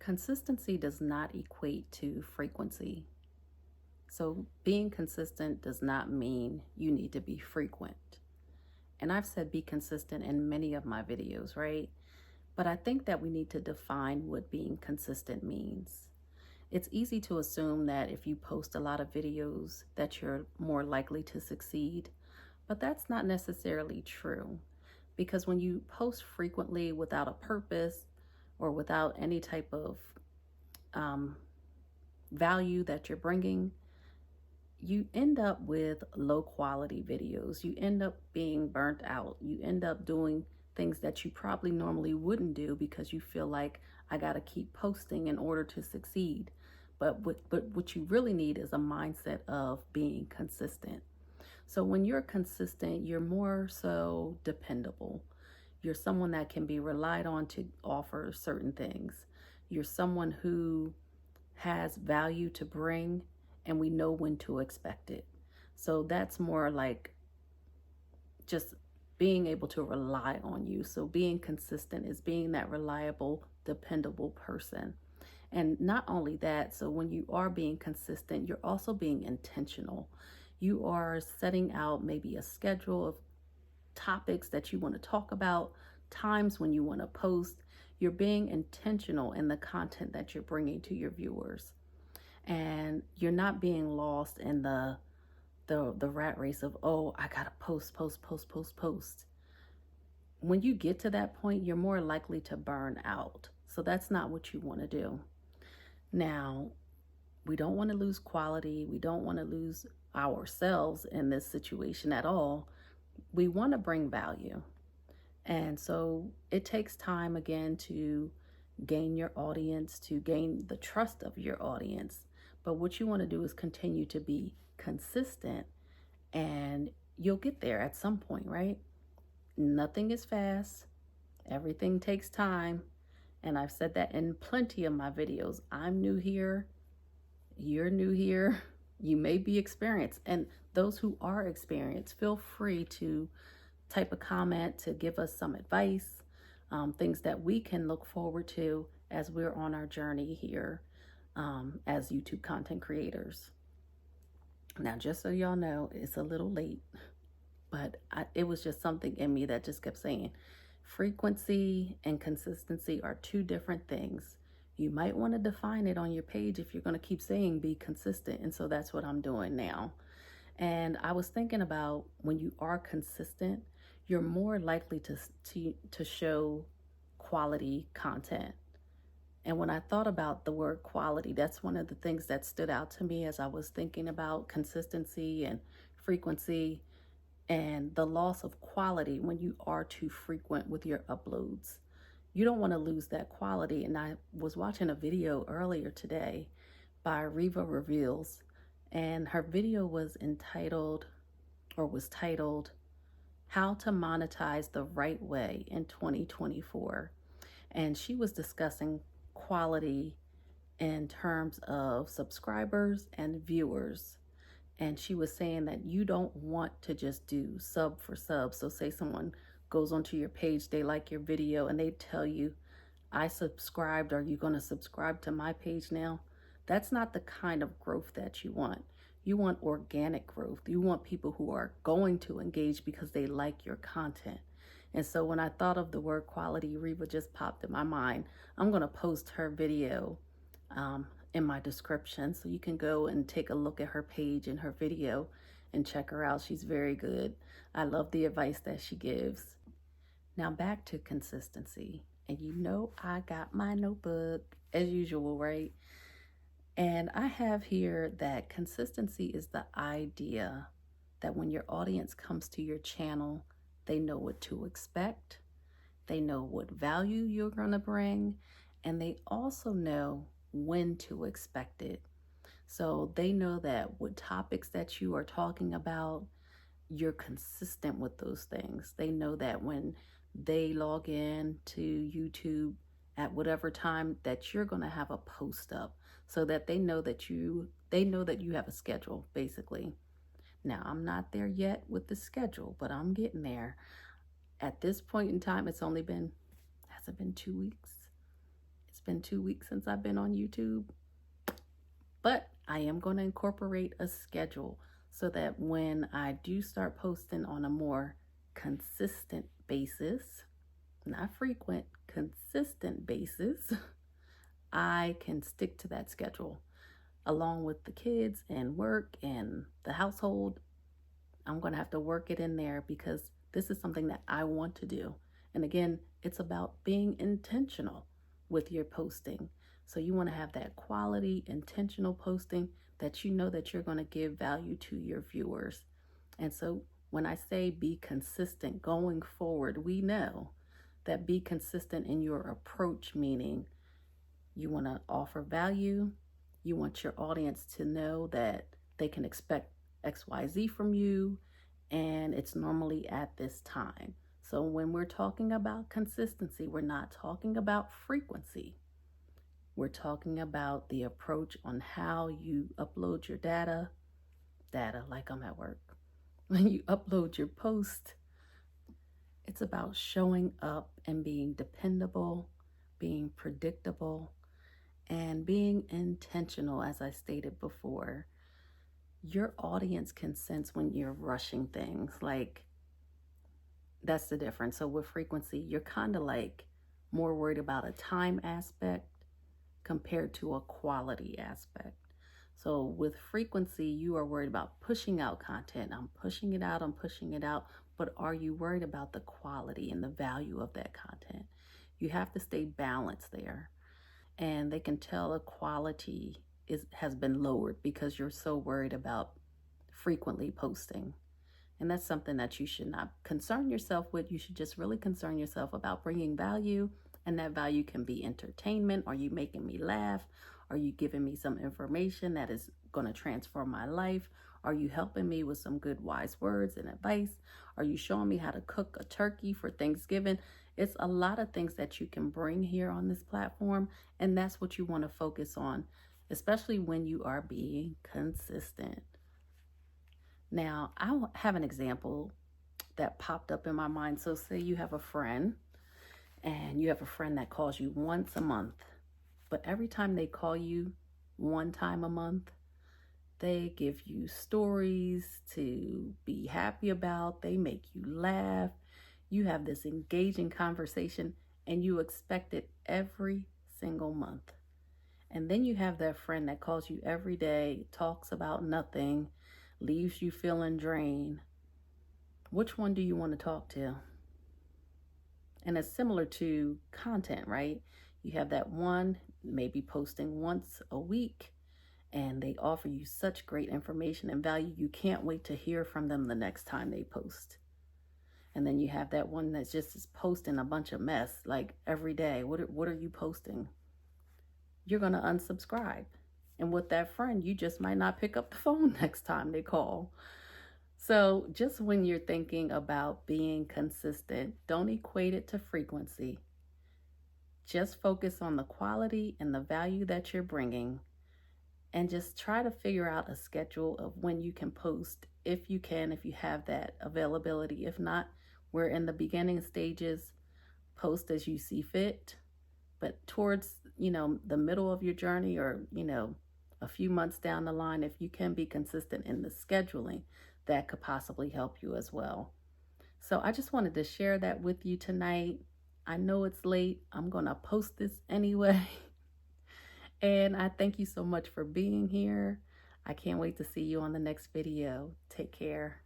Consistency does not equate to frequency. So being consistent does not mean you need to be frequent. And I've said be consistent in many of my videos, right? But I think that we need to define what being consistent means. It's easy to assume that if you post a lot of videos that you're more likely to succeed, but that's not necessarily true. Because when you post frequently without a purpose or without any type of um, value that you're bringing, you end up with low quality videos. You end up being burnt out. You end up doing things that you probably normally wouldn't do because you feel like I got to keep posting in order to succeed. But what you really need is a mindset of being consistent. So when you're consistent, you're more so dependable. You're someone that can be relied on to offer certain things. You're someone who has value to bring, and we know when to expect it. So that's more like just being able to rely on you. So being consistent is being that reliable, dependable person. And not only that, so when you are being consistent, you're also being intentional. You are setting out maybe a schedule of topics that you want to talk about, times when you want to post. You're being intentional in the content that you're bringing to your viewers. And you're not being lost in the rat race of, oh, I gotta post. When you get to that point, you're more likely to burn out. So that's not what you want to do. Now, we don't want to lose quality. We don't want to lose ourselves in this situation at all. We want to bring value. And so it takes time again to gain your audience, to gain the trust of your audience. But what you want to do is continue to be consistent, and you'll get there at some point, right? Nothing is fast. Everything takes time. And I've said that in plenty of my videos. I'm new here. You're new here. You may be experienced. And those who are experienced, feel free to type a comment to give us some advice, things that we can look forward to as we're on our journey here as YouTube content creators. Now, just so y'all know, it's a little late, but it was just something in me that just kept saying, frequency and consistency are two different things. You might want to define it on your page if you're going to keep saying be consistent. And so that's what I'm doing now. And I was thinking about when you are consistent, you're more likely to show quality content. And when I thought about the word quality, that's one of the things that stood out to me as I was thinking about consistency and frequency and the loss of quality when you are too frequent with your uploads. You don't want to lose that quality. And I was watching a video earlier today by Riva Reveals, and her video was titled How to Monetize the Right Way in 2024. And she was discussing quality in terms of subscribers and viewers. And she was saying that you don't want to just do sub for sub. So say someone goes onto your page, they like your video, and they tell you, I subscribed, are you going to subscribe to my page now? That's not the kind of growth that you want. You want organic growth. You want people who are going to engage because they like your content. And so when I thought of the word quality, Reba just popped in my mind. I'm going to post her video in my description, so you can go and take a look at her page and her video and check her out. She's very good. I love the advice that she gives. Now back to consistency. And you know I got my notebook as usual, right? And I have here that consistency is the idea that when your audience comes to your channel, they know what to expect, they know what value you're going to bring, and they also know when to expect it. So they know that with topics that you are talking about, you're consistent with those things. They know that when they log in to YouTube at whatever time that you're going to have a post up, so that they know that you have a schedule, basically. Now, I'm not there yet with the schedule, but I'm getting there. At this point in time, has it been 2 weeks? been 2 weeks since I've been on YouTube, but I am going to incorporate a schedule so that when I do start posting on a more consistent basis, not frequent, consistent basis, I can stick to that schedule. Along with the kids and work and the household, I'm going to have to work it in there because this is something that I want to do. And again, it's about being intentional with your posting. So you want to have that quality, intentional posting that you know that you're going to give value to your viewers. And so when I say be consistent going forward, we know that be consistent in your approach, meaning you want to offer value. You want your audience to know that they can expect XYZ from you, and it's normally at this time. So when we're talking about consistency, we're not talking about frequency. We're talking about the approach on how you upload your data like I'm at work. When you upload your post, it's about showing up and being dependable, being predictable, and being intentional, as I stated before. Your audience can sense when you're rushing things. Like, that's the difference. So with frequency, you're kind of like more worried about a time aspect compared to a quality aspect. So with frequency, you are worried about pushing out content. I'm pushing it out. But are you worried about the quality and the value of that content? You have to stay balanced there. And they can tell the quality has been lowered because you're so worried about frequently posting. And that's something that you should not concern yourself with. You should just really concern yourself about bringing value. And that value can be entertainment. Are you making me laugh? Are you giving me some information that is going to transform my life? Are you helping me with some good wise words and advice? Are you showing me how to cook a turkey for Thanksgiving? It's a lot of things that you can bring here on this platform. And that's what you want to focus on, especially when you are being consistent. Now, I have an example that popped up in my mind. So say you have a friend and you have a friend that calls you once a month, but every time they call you one time a month, they give you stories to be happy about. They make you laugh. You have this engaging conversation and you expect it every single month. And then you have that friend that calls you every day, talks about nothing, leaves you feeling drained. Which one do you want to talk to? And it's similar to content, right? You have that one maybe posting once a week and they offer you such great information and value. You can't wait to hear from them the next time they post. And then you have that one that's just is posting a bunch of mess like every day. What are you posting? You're going to unsubscribe. And with that friend, you just might not pick up the phone next time they call. So just when you're thinking about being consistent, don't equate it to frequency. Just focus on the quality and the value that you're bringing. And just try to figure out a schedule of when you can post, if you can, if you have that availability. If not, we're in the beginning stages. Post as you see fit. But towards, the middle of your journey or, a few months down the line, if you can be consistent in the scheduling, that could possibly help you as well. So I just wanted to share that with you tonight. I know it's late. I'm going to post this anyway. And I thank you so much for being here. I can't wait to see you on the next video. Take care.